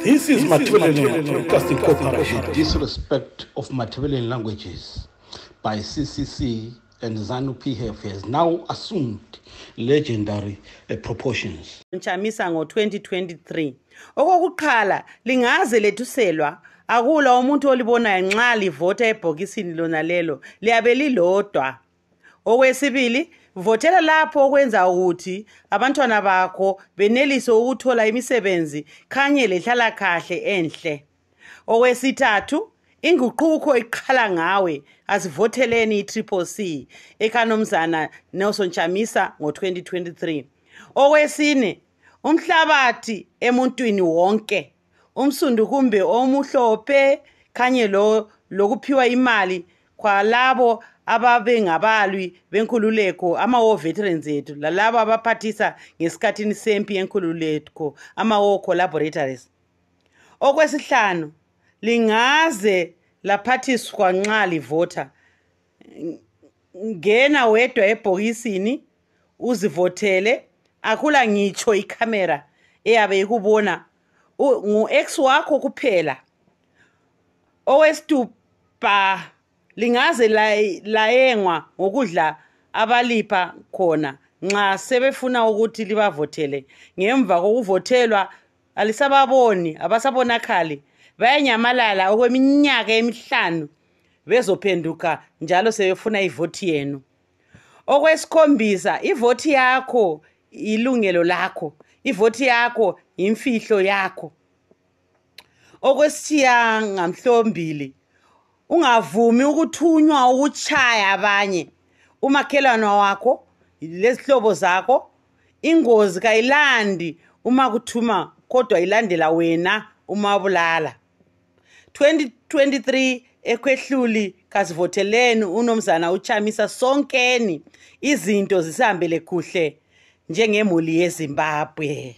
This is Matabeleland Broadcasting Corporation. Disrespect of Matabeleland languages by CCC and ZANU PF has now assumed legendary proportions. Chamisa ngo-2023. Okokuqala lingaze lethuselwa akula umuntu olibonayo nxa livota ebhokisini lona lelo liyabe lilodwa. Okwesibili votela lapho okwenza ukuthi abantwana bakho benelise ukuthola imisebenzi khanye lehlala kahle enhle. Okwesithathu inguquko iqhala ngawe asivoteleni i-CCC ekanomzana Nelson Chamisa ngo-2023. Okwesine umhlabathi emuntwini wonke umsundu kumbe omuhlophe khanye lokuphiwa imali kwalabo ababengabalwi benkululeko ama-war veterans ethu lalabo abaphathisa ngesikhathini sempi yenkululeko ama-war collaborators. Okwesihlanu lingaze laphathiswa nxa livota ngena wedwa ebhokisini uzivotele akula ngitsho ikhamera eyabe ikubona ngu-ex wakho kuphela. Owesitupa lingaze layengwa ngokudla abalipha khona nxa sebefuna ukuthi libavotele ngemva kokuvotelwa alisababoni abasabonakali bayanyamalala okweminyaka emihlanu bezophenduka njalo sebefuna ivoti yenu. Okwesikhombisa ivoti yakho ilungelo lakho, ivoti yakho imfihlo yakho. Okwesishiyangamhlombili ungavumi ukuthunywa ukuchaya abanye umakhelwane wakho lezihlobo zakho. Ingozi kayilandi uma kuthuma kodwa ilandela wena uma bulala. 2023 ekwehluli kasivoteleni unomzana uChamisa sonkeni izinto zisihambele kuhle njengemuli yeZimbabwe.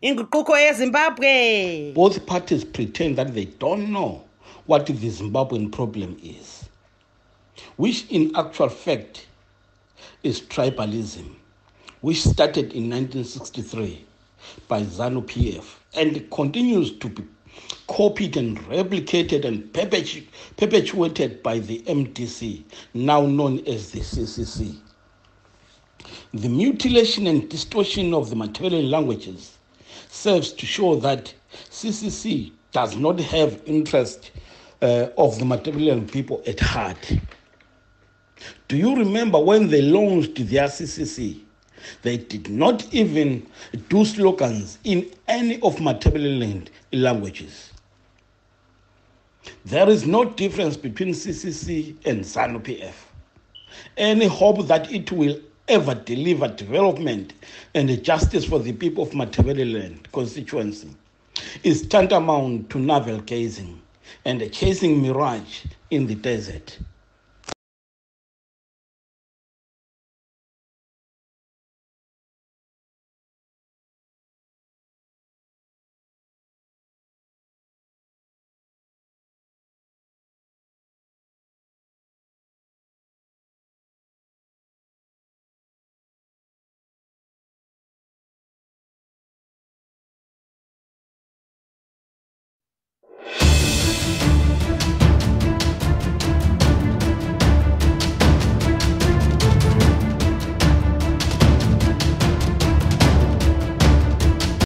Inguquko yeZimbabwe. Both parties pretend that they don't know what the Zimbabwean problem is, which in actual fact is tribalism, which started in 1963 by ZANU PF and continues to be copied and replicated and perpetuated by the MDC, now known as the CCC. The mutilation and distortion of the Matabeleland languages serves to show that CCC does not have interest of the Matabeleland people at heart. Do you remember when they launched their CCC? They did not even do slogans in any of Matabeleland languages. There is no difference between CCC and ZANU PF. Any hope that it will ever deliver development and justice for the people of Matabeleland constituency is tantamount to navel gazing and chasing mirage in the desert.